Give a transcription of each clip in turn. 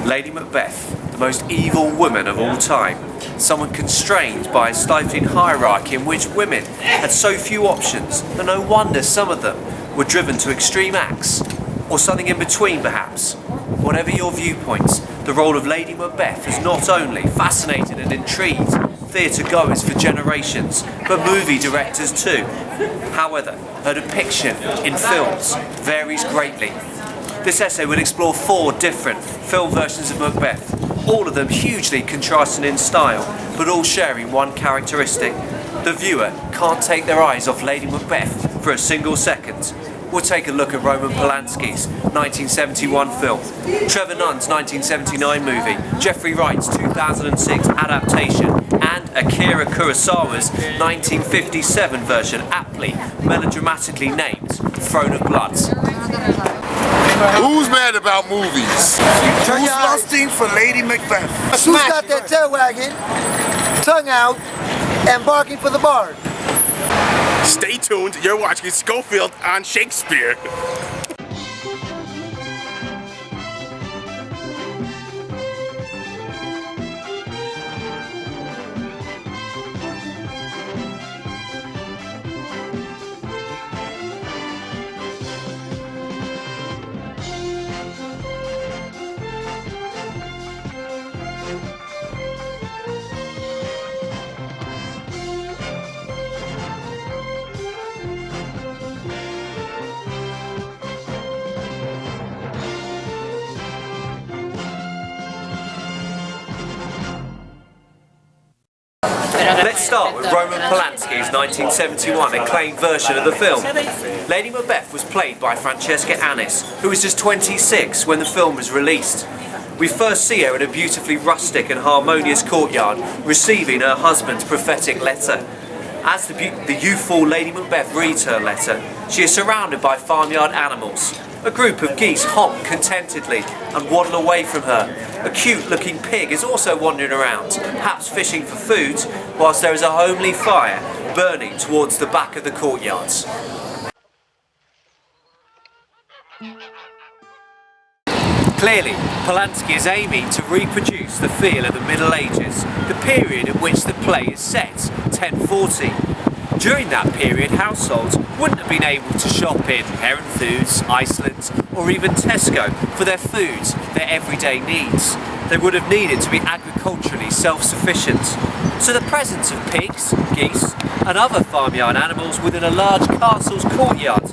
Lady Macbeth, the most evil woman of all time, someone constrained by a stifling hierarchy in which women had so few options that no wonder some of them were driven to extreme acts, or something in between perhaps. Whatever your viewpoints, the role of Lady Macbeth has not only fascinated and intrigued theatre goers for generations, but movie directors too. However, her depiction in films varies greatly. This essay will explore 4 different film versions of Macbeth, all of them hugely contrasting in style, but all sharing one characteristic. The viewer can't take their eyes off Lady Macbeth for a single second. We'll take a look at Roman Polanski's 1971 film, Trevor Nunn's 1979 movie, Geoffrey Wright's 2006 adaptation, and Akira Kurosawa's 1957 version, aptly melodramatically named Throne of Blood. Who's mad about movies? Who's lusting for Lady Macbeth? Who's got that tail wagging, tongue out, and barking for the bard? Stay tuned, you're watching Schofield on Shakespeare. Let's start with Roman Polanski's 1971 acclaimed version of the film. Lady Macbeth was played by Francesca Annis, who was just 26 when the film was released. We first see her in a beautifully rustic and harmonious courtyard, receiving her husband's prophetic letter. As the youthful Lady Macbeth reads her letter, she is surrounded by farmyard animals. A group of geese hop contentedly and waddle away from her. A cute-looking pig is also wandering around, perhaps fishing for food, whilst there is a homely fire burning towards the back of the courtyards. Clearly, Polanski is aiming to reproduce the feel of the Middle Ages, the period in which the play is set, 1040. During that period, households wouldn't have been able to shop in Heron Foods, Iceland, or even Tesco for their foods, their everyday needs. They would have needed to be agriculturally self-sufficient. So the presence of pigs, geese, and other farmyard animals within a large castle's courtyard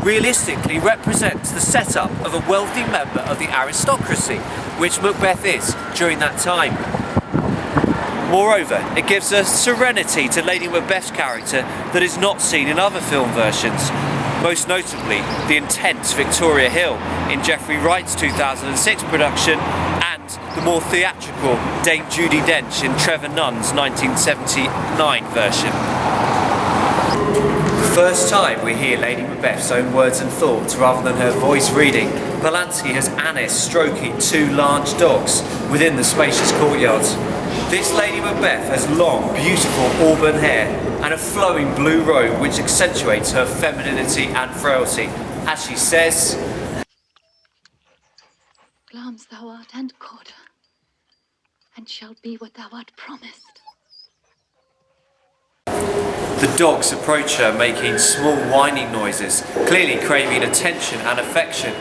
realistically represents the setup of a wealthy member of the aristocracy, which Macbeth is during that time. Moreover, it gives a serenity to Lady Macbeth's character that is not seen in other film versions, most notably the intense Victoria Hill in Geoffrey Wright's 2006 production and the more theatrical Dame Judi Dench in Trevor Nunn's 1979 version. The first time we hear Lady Macbeth's own words and thoughts rather than her voice reading, Polanski has Annis stroking 2 large dogs within the spacious courtyards. This Lady Macbeth has long, beautiful auburn hair and a flowing blue robe which accentuates her femininity and frailty. As she says, "Glams thou art and God, and shall be what thou art promised." the dogs approach her making small whining noises, clearly craving attention and affection.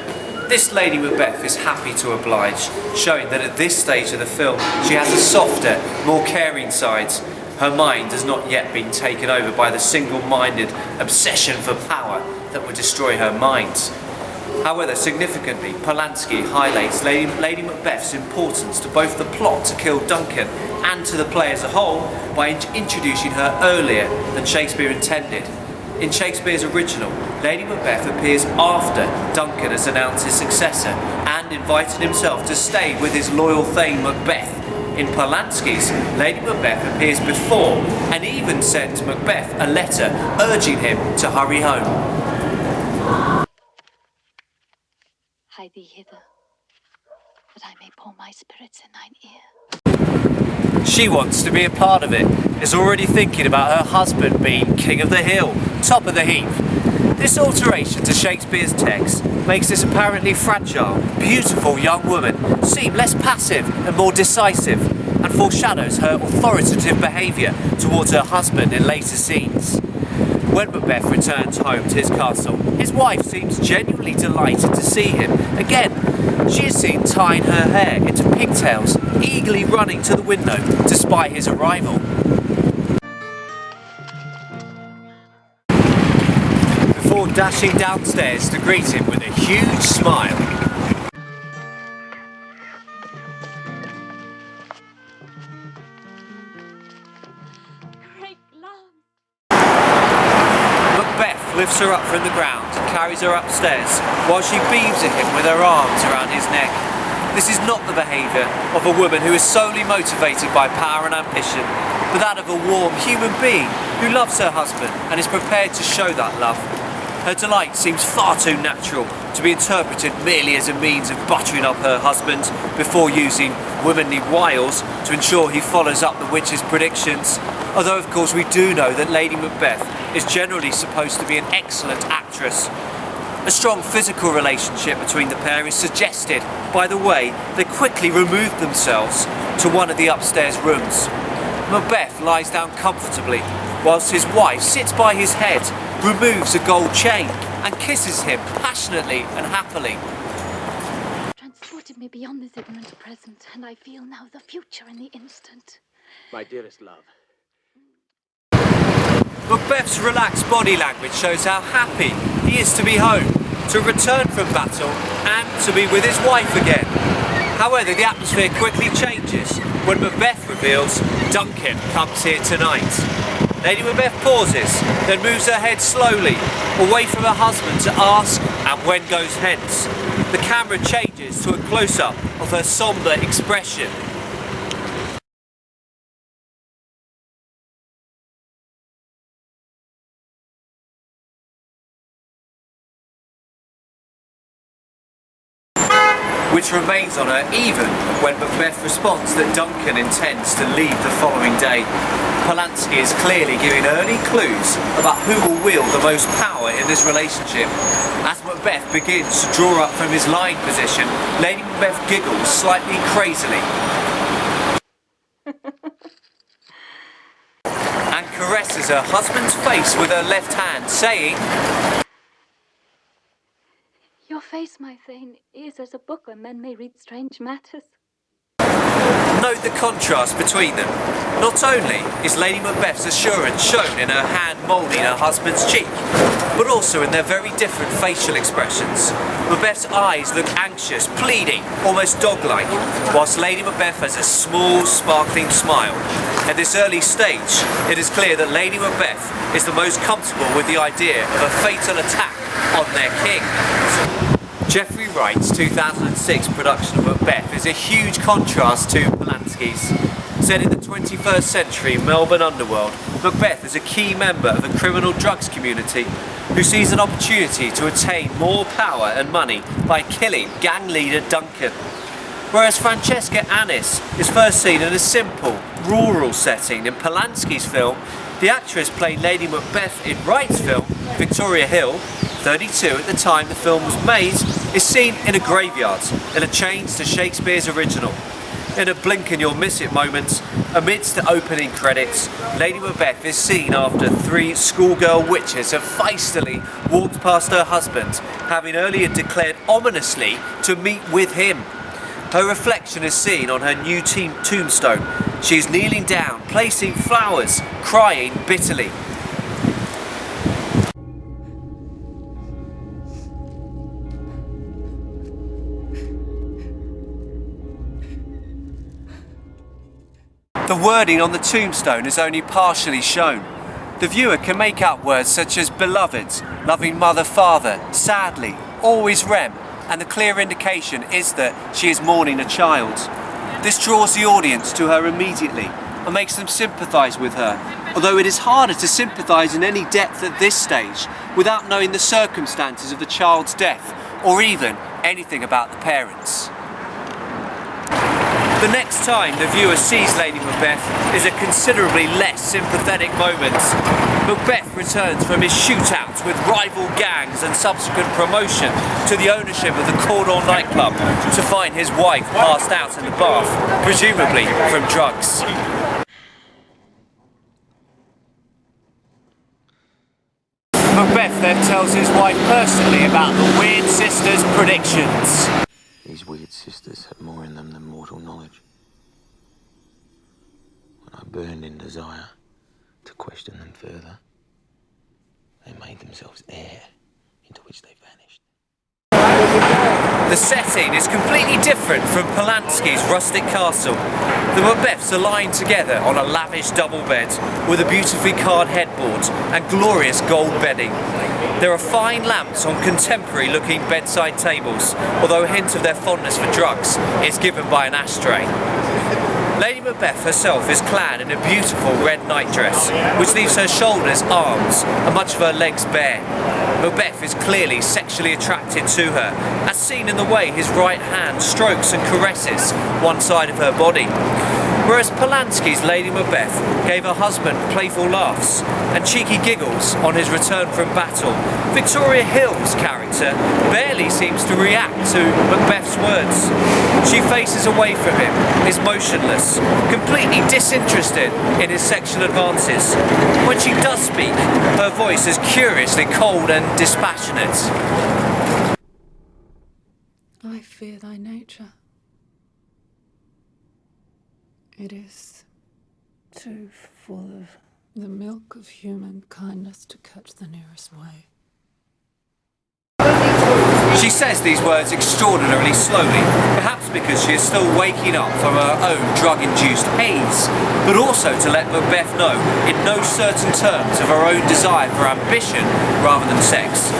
This Lady Macbeth is happy to oblige, showing that at this stage of the film she has a softer, more caring side. Her mind has not yet been taken over by the single-minded obsession for power that would destroy her mind. However, significantly, Polanski highlights Lady Macbeth's importance to both the plot to kill Duncan and to the play as a whole by introducing her earlier than Shakespeare intended. In Shakespeare's original, Lady Macbeth appears after Duncan has announced his successor and invited himself to stay with his loyal thane Macbeth. In Polanski's, Lady Macbeth appears before and even sends Macbeth a letter urging him to hurry home. Hie thee hither, that I may pour my spirits in thine ear. She wants to be a part of it, is already thinking about her husband being king of the hill, top of the heap. This alteration to Shakespeare's text makes this apparently fragile, beautiful young woman seem less passive and more decisive, and foreshadows her authoritative behaviour towards her husband in later scenes. When Macbeth returns home to his castle, his wife seems genuinely delighted to see him. Again, she is seen tying her hair into pigtails, eagerly running to the window to spy his arrival. Before dashing downstairs to greet him with a huge smile. Great love. Macbeth lifts her up from the ground and carries her upstairs while she beams at him with her arms around his neck. This is not the behaviour of a woman who is solely motivated by power and ambition, but that of a warm human being who loves her husband and is prepared to show that love. Her delight seems far too natural to be interpreted merely as a means of buttering up her husband before using womanly wiles to ensure he follows up the witch's predictions. Although of course we do know that Lady Macbeth is generally supposed to be an excellent actress. A strong physical relationship between the pair is suggested by the way they quickly remove themselves to one of the upstairs rooms. Macbeth lies down comfortably whilst his wife sits by his head, removes a gold chain and kisses him passionately and happily. Transported me beyond this ignorant present, and I feel now the future in the instant. My dearest love. Macbeth's relaxed body language shows how happy he is to be home, to return from battle and to be with his wife again. However, the atmosphere quickly changes when Macbeth reveals Duncan comes here tonight. Lady Macbeth pauses, then moves her head slowly away from her husband to ask, and when goes hence. The camera changes to a close-up of her sombre expression. Which remains on her even when Macbeth responds that Duncan intends to leave the following day. Polanski is clearly giving early clues about who will wield the most power in this relationship. As Macbeth begins to draw up from his lying position, Lady Macbeth giggles slightly crazily and caresses her husband's face with her left hand, saying, Your face, my Thane, is as a book where men may read strange matters. Note the contrast between them. Not only is Lady Macbeth's assurance shown in her hand moulding her husband's cheek, but also in their very different facial expressions. Macbeth's eyes look anxious, pleading, almost dog-like, whilst Lady Macbeth has a small, sparkling smile. At this early stage, it is clear that Lady Macbeth is the most comfortable with the idea of a fatal attack on their king. Geoffrey Wright's 2006 production of Macbeth is a huge contrast to Polanski's. Set in the 21st century Melbourne underworld, Macbeth is a key member of a criminal drugs community who sees an opportunity to attain more power and money by killing gang leader Duncan. Whereas Francesca Annis is first seen in a simple, rural setting in Polanski's film, the actress playing Lady Macbeth in Wright's film, Victoria Hill, 32 at the time the film was made, is seen in a graveyard in a change to Shakespeare's original. In a blink and you'll miss it moment, amidst the opening credits, Lady Macbeth is seen after three schoolgirl witches have feistily walked past her husband, having earlier declared ominously to meet with him. Her reflection is seen on her new tombstone. She is kneeling down, placing flowers, crying bitterly. The wording on the tombstone is only partially shown. The viewer can make out words such as beloved, loving mother, father, sadly, always Rem, and the clear indication is that she is mourning a child. This draws the audience to her immediately and makes them sympathise with her, although it is harder to sympathise in any depth at this stage without knowing the circumstances of the child's death or even anything about the parents. The next time the viewer sees Lady Macbeth is a considerably less sympathetic moment. Macbeth returns from his shootouts with rival gangs and subsequent promotion to the ownership of the Cawdor nightclub to find his wife passed out in the bath, presumably from drugs. Macbeth then tells his wife personally about the Weird Sisters' predictions. These weird sisters have more in them than mortal knowledge. When I burned in desire to question them further, they made themselves air into which they vanished. The setting is completely different from Polanski's rustic castle. The Macbeths are lying together on a lavish double bed with a beautifully carved headboard and glorious gold bedding. There are fine lamps on contemporary looking bedside tables, although a hint of their fondness for drugs is given by an ashtray. Lady Macbeth herself is clad in a beautiful red nightdress, which leaves her shoulders, arms, and much of her legs bare. Macbeth is clearly sexually attracted to her, as seen in the way his right hand strokes and caresses one side of her body. Whereas Polanski's Lady Macbeth gave her husband playful laughs and cheeky giggles on his return from battle, Victoria Hill's character barely seems to react to Macbeth's words. She faces away from him, is motionless, completely disinterested in his sexual advances. When she does speak, her voice is curiously cold and dispassionate. I fear thy nature. It is too full of the milk of human kindness to catch the nearest way. She says these words extraordinarily slowly, perhaps because she is still waking up from her own drug-induced haze, but also to let Macbeth know in no certain terms of her own desire for ambition rather than sex.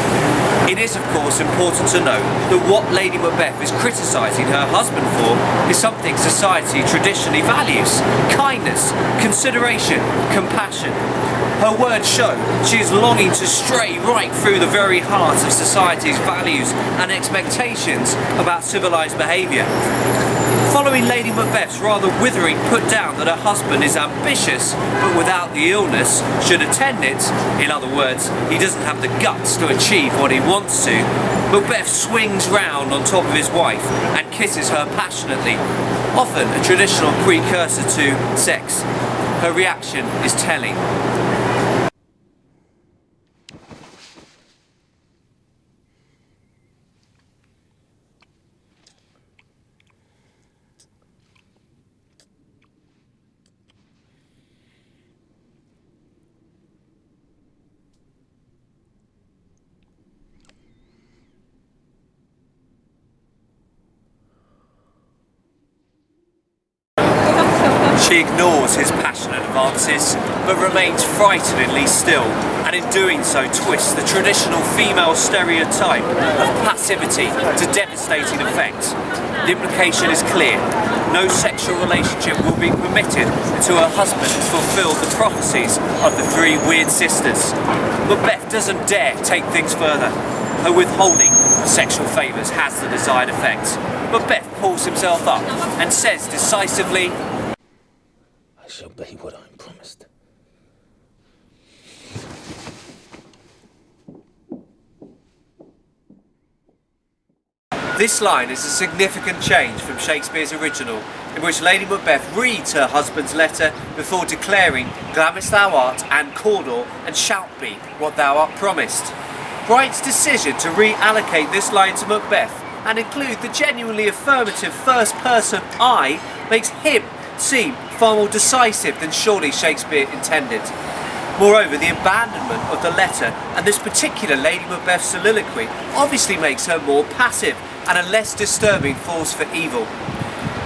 It is of course important to note that what Lady Macbeth is criticising her husband for is something society traditionally values: kindness, consideration, compassion. Her words show she is longing to stray right through the very heart of society's values and expectations about civilised behaviour. Following Lady Macbeth's rather withering put down that her husband is ambitious but without the illness should attend it, in other words, he doesn't have the guts to achieve what he wants to, Macbeth swings round on top of his wife and kisses her passionately, often a traditional precursor to sex. Her reaction is telling. She ignores his passionate advances, but remains frighteningly still, and in doing so twists the traditional female stereotype of passivity to devastating effect. The implication is clear: no sexual relationship will be permitted until her husband has fulfilled the prophecies of the three weird sisters. Macbeth doesn't dare take things further. Her withholding of sexual favours has the desired effect. Macbeth pulls himself up and says decisively, I shall be what I'm promised. This line is a significant change from Shakespeare's original, in which Lady Macbeth reads her husband's letter before declaring, "Glamest thou art, and Cawdor, and shalt be what thou art promised." Wright's decision to reallocate this line to Macbeth and include the genuinely affirmative first-person I makes him seem far more decisive than surely Shakespeare intended. Moreover, the abandonment of the letter and this particular Lady Macbeth soliloquy obviously makes her more passive and a less disturbing force for evil.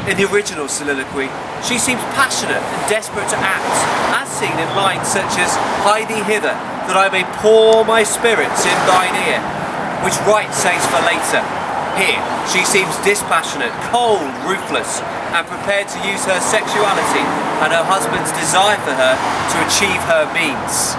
In the original soliloquy, she seems passionate and desperate to act, as seen in lines such as "Hie thee hither, that I may pour my spirits in thine ear," which Wright saves for later. Here, she seems dispassionate, cold, ruthless, and prepared to use her sexuality and her husband's desire for her to achieve her means.